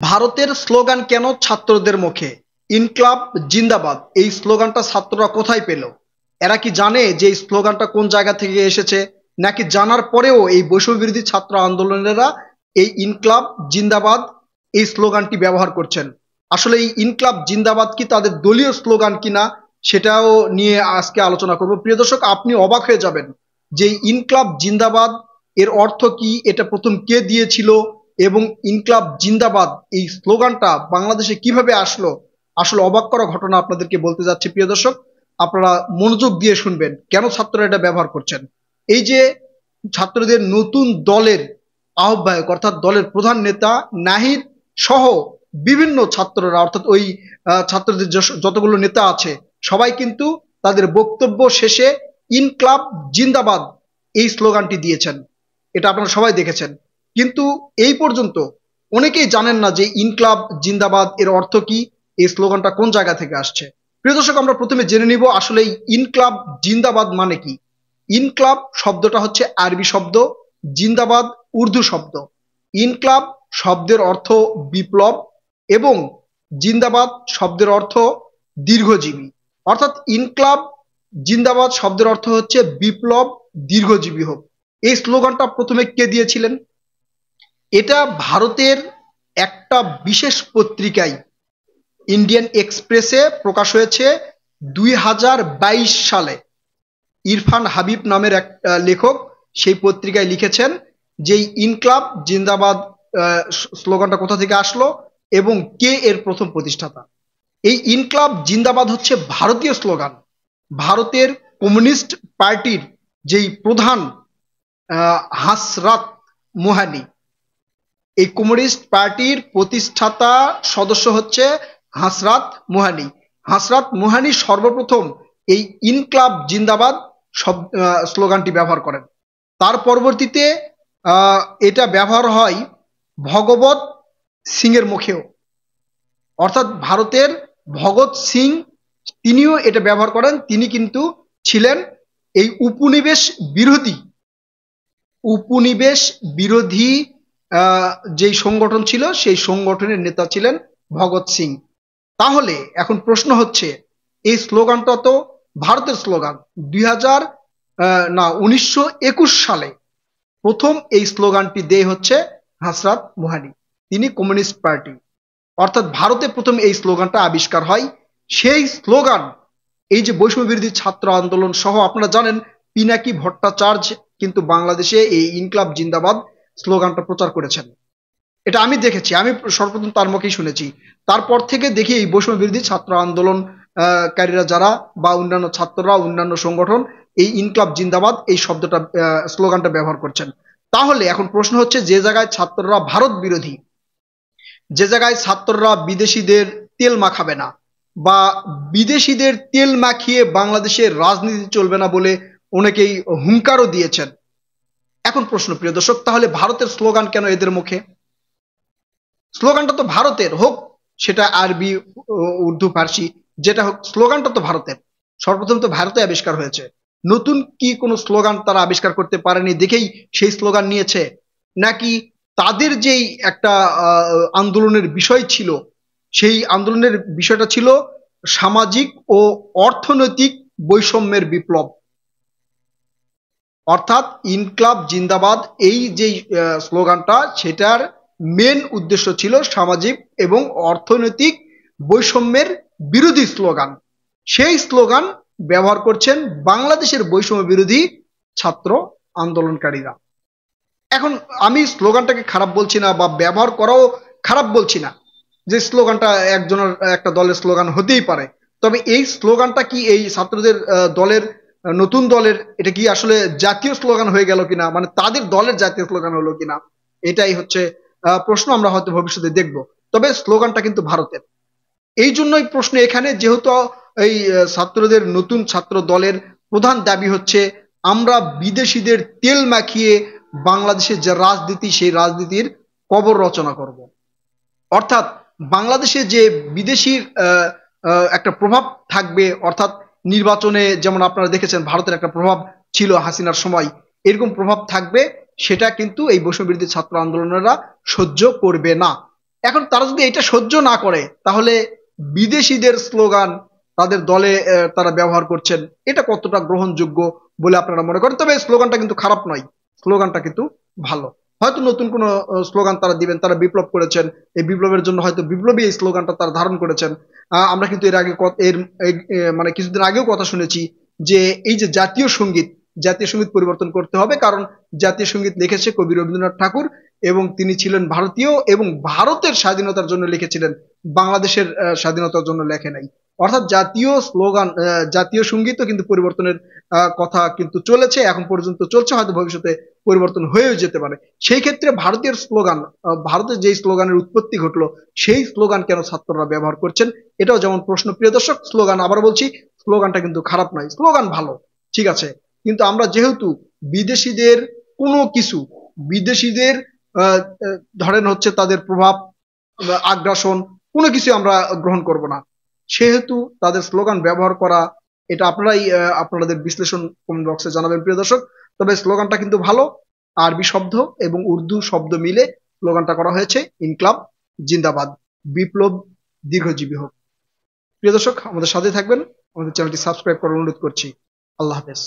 ভারতের স্লোগান কেন ছাত্রদের মুখে? ইনকলাব জিন্দাবাদ এই স্লোগানটা ছাত্ররা কোথায় পেল? এরা কি জানে যে এই স্লোগানটা কোন জায়গা থেকে এসেছে, নাকি জানার পরেও এই বৈষম্য বিরোধী ছাত্র আন্দোলনেরা এই ইনকলাব জিন্দাবাদ এই স্লোগানটি ব্যবহার করছেন? আসলে এই ইনকলাব জিন্দাবাদ কি তাদের দলীয় স্লোগান কিনা, সেটাও নিয়ে আজকে আলোচনা করব। প্রিয় দর্শক, আপনি অবাক হয়ে যাবেন যে এই ইনকলাব জিন্দাবাদ এর অর্থ কি, এটা প্রথম কে দিয়েছিল, এবং ইনকলাব জিন্দাবাদ এই স্লোগানটা বাংলাদেশে কিভাবে আসলো। আসলে অবাক করা ঘটনা আপনাদেরকে বলতে যাচ্ছি। প্রিয় দর্শক, আপনারা মনোযোগ দিয়ে শুনবেন কেন ছাত্ররা এটা ব্যবহার করছেন। এই যে ছাত্রদের নতুন দলের আহ্বায়ক অর্থাৎ দলের প্রধান নেতা নাহিদ সহ বিভিন্ন ছাত্ররা অর্থাৎ ওই ছাত্রদের যতগুলো নেতা আছে সবাই কিন্তু তাদের বক্তব্য শেষে ইনকলাব জিন্দাবাদ এই স্লোগানটি দিয়েছেন। এটা আপনারা সবাই দেখেছেন, কিন্তু এই পর্যন্ত অনেকেই জানেন না যে ইনকলাব জিন্দাবাদ এর অর্থ কি, এই স্লোগানটা কোন জায়গা থেকে আসছে। প্রিয় দর্শক, আমরা প্রথমে জেনে নিব আসলে এই ইনকলাব জিন্দাবাদ মানে কি। ইনকলাব শব্দটা হচ্ছে আরবি শব্দ, জিন্দাবাদ উর্দু শব্দ। ইনকলাব শব্দের অর্থ বিপ্লব এবং জিন্দাবাদ শব্দের অর্থ দীর্ঘজীবী। অর্থাৎ ইনকলাব জিন্দাবাদ শব্দের অর্থ হচ্ছে বিপ্লব দীর্ঘজীবী হোক। এই স্লোগানটা প্রথমে কে দিয়েছিলেন? এটা ভারতের একটা বিশেষ পত্রিকায় ইন্ডিয়ান এক্সপ্রেসে প্রকাশ হয়েছে 2022 সালে। ইরফান হাবিব নামের এক লেখক সেই পত্রিকায় লিখেছেন যে ইনকলাব জিন্দাবাদ স্লোগানটা কোথা থেকে আসলো এবং কে এর প্রথম প্রতিষ্ঠাতা। এই ইনকলাব জিন্দাবাদ হচ্ছে ভারতীয় স্লোগান। ভারতের কমিউনিস্ট পার্টির যেই প্রধান হাসরাত মোহানি, এই কমিউনিস্ট পার্টির প্রতিষ্ঠাতা সদস্য হচ্ছে হাসরাত মোহানি। হাসরাত মোহানি সর্বপ্রথম এই ইনকলাব জিন্দাবাদ স্লোগানটি ব্যবহার করেন। তার পরবর্তীতে এটা ব্যবহার হয় ভগবত সিং এর মুখেও, অর্থাৎ ভারতের ভগৎ সিং তিনিও এটা ব্যবহার করেন। তিনি কিন্তু ছিলেন এই উপনিবেশ বিরোধী যেই সংগঠন ছিল সেই সংগঠনের নেতা ছিলেন ভগৎ সিং। তাহলে এখন প্রশ্ন হচ্ছে, এই স্লোগানটা তো ভারতের স্লোগান। 1921 সালে প্রথম এই স্লোগানটি দেয় হচ্ছে হাসরাত মোহানি, তিনি কমিউনিস্ট পার্টি, অর্থাৎ ভারতে প্রথম এই স্লোগানটা আবিষ্কার হয়। সেই স্লোগান এই যে বৈষম্য বিরোধী ছাত্র আন্দোলন সহ আপনারা জানেন পিনাকি ভট্টাচার্য কিন্তু বাংলাদেশে এই ইনকলাব জিন্দাবাদ স্লোগানটা প্রচার করেছেন। এটা আমি দেখেছি, আমি সর্বপ্রথম তার মুখেই শুনেছি। তারপর থেকে দেখি এই বৈষম্য বিরোধী ছাত্র আন্দোলনকারীরা যারা বা অন্যান্য ছাত্ররা অন্যান্য সংগঠন এই ইনকলাব জিন্দাবাদ এই শব্দটা স্লোগানটা ব্যবহার করছেন। তাহলে এখন প্রশ্ন হচ্ছে, যে জায়গায় ছাত্ররা ভারত বিরোধী, যে জায়গায় ছাত্ররা বিদেশিদের তেল মাখাবে না বা বিদেশিদের তেল মাখিয়ে বাংলাদেশের রাজনীতি চলবে না বলে অনেকেই হুঙ্কারও দিয়েছেন। এখন প্রশ্ন প্রিয় দর্শক, তাহলে ভারতের স্লোগান কেন এদের মুখে? স্লোগানটা তো ভারতের, হোক সেটা আরবি উর্দু ফার্সি যেটা হোক, স্লোগানটা তো ভারতের। সর্বপ্রথম তো ভারতে আবিষ্কার হয়েছে, নতুন কি কোনো স্লোগান তারা আবিষ্কার করতে পারেনি দেখেই সেই স্লোগান নিয়েছে, নাকি তাদের যেই একটা আন্দোলনের বিষয় ছিল সেই আন্দোলনের বিষয়টা ছিল সামাজিক ও অর্থনৈতিক বৈষম্যের বিপ্লব। অর্থাৎ ইনকলাব জিন্দাবাদ এই যে স্লোগানটা সেটার মেন উদ্দেশ্য ছিল সামাজিক এবং অর্থনৈতিক বৈষম্যের বিরোধী স্লোগান। সেই স্লোগান ব্যবহার করছেন বাংলাদেশের বৈষম্য বিরোধী ছাত্র আন্দোলনকারীরা। এখন আমি স্লোগানটাকে খারাপ বলছি না বা ব্যবহার করাও খারাপ বলছি না, যে স্লোগানটা একজনের একটা দলের স্লোগান হতেই পারে। তবে এই স্লোগানটা কি এই ছাত্রদের দলের নতুন দলের এটা কি আসলে জাতীয় স্লোগান হয়ে গেল কিনা, মানে তাদের দলের জাতীয় স্লোগান হলো কিনা, এটাই হচ্ছে প্রশ্ন। আমরা হয়তো ভবিষ্যতে দেখব। তবে স্লোগানটা কিন্তু ভারতের। এই জন্যই প্রশ্ন এখানে, যেহেতু এই ছাত্রদের নতুন ছাত্র দলের প্রধান দাবি হচ্ছে আমরা বিদেশিদের তেল মাখিয়ে বাংলাদেশের যে রাজনীতি সেই রাজনীতির কবর রচনা করব। অর্থাৎ বাংলাদেশে যে বিদেশির একটা প্রভাব থাকবে, অর্থাৎ নির্বাচনে যেমন আপনারা দেখেছেন ভারতের একটা প্রভাব ছিল হাসিনার সময়, এরকম প্রভাব থাকবে, সেটা কিন্তু এই বৈষম্য বিরোধী ছাত্র আন্দোলনেরা সহ্য করবে না। এখন তারা যদি এটা সহ্য না করে, তাহলে বিদেশিদের স্লোগান তাদের দলে তারা ব্যবহার করছেন, এটা কতটা গ্রহণযোগ্য বলে আপনারা মনে করেন? তবে স্লোগানটা কিন্তু খারাপ নয়, স্লোগানটা কিন্তু ভালো। হয়তো নতুন কোনো স্লোগান তারা দিবেন, তারা বিপ্লব করেছেন, এই বিপ্লবের জন্য হয়তো বিপ্লবী এই স্লোগানটা তারা ধারণ করেছেন। আমরা কিন্তু এর আগে মানে কিছুদিন আগেও কথা শুনেছি যে এই যে জাতীয় সঙ্গীত পরিবর্তন করতে হবে, কারণ জাতীয় সঙ্গীত লিখেছে কবি রবীন্দ্রনাথ ঠাকুর, এবং তিনি ছিলেন ভারতীয় এবং ভারতের স্বাধীনতার জন্য লিখেছিলেন, বাংলাদেশের স্বাধীনতার জন্য লেখে নাই। অর্থাৎ জাতীয় সঙ্গীতও কিন্তু পরিবর্তনের কথা কিন্তু চলেছে, এখন পর্যন্ত চলছে, হয়তো ভবিষ্যতে পরিবর্তন হয়েও যেতে পারে। সেই ক্ষেত্রে ভারতীয় স্লোগান, ভারতের যেই স্লোগানের উৎপত্তি ঘটলো, সেই স্লোগান কেন ছাত্ররা ব্যবহার করছেন, এটাও যেমন প্রশ্ন। প্রিয় দর্শক, স্লোগান আবার বলছি, স্লোগানটা কিন্তু খারাপ নয়, স্লোগান ভালো, ঠিক আছে। কিন্তু আমরা যেহেতু বিদেশিদের কোনো কিছু, বিদেশিদের ধরেন হচ্ছে তাদের প্রভাব বা আগ্রাসন, কোনো কিছু আমরা গ্রহণ করব না, সেহেতু তাদের স্লোগান ব্যবহার করা, এটা আপনারাই আপনাদের বিশ্লেষণ কমেন্ট বক্সে জানাবেন প্রিয় দর্শক। তবে স্লোগানটা কিন্তু ভালো, আরবি শব্দ এবং উর্দু শব্দ মিলে স্লোগানটা করা হয়েছে, ইনকলাব জিন্দাবাদ, বিপ্লব দীর্ঘজীবী হোক। প্রিয় দর্শক, আমাদের সাথে থাকবেন, আমাদের চ্যানেলটি সাবস্ক্রাইব করার অনুরোধ করছি। আল্লাহ হাফেজ।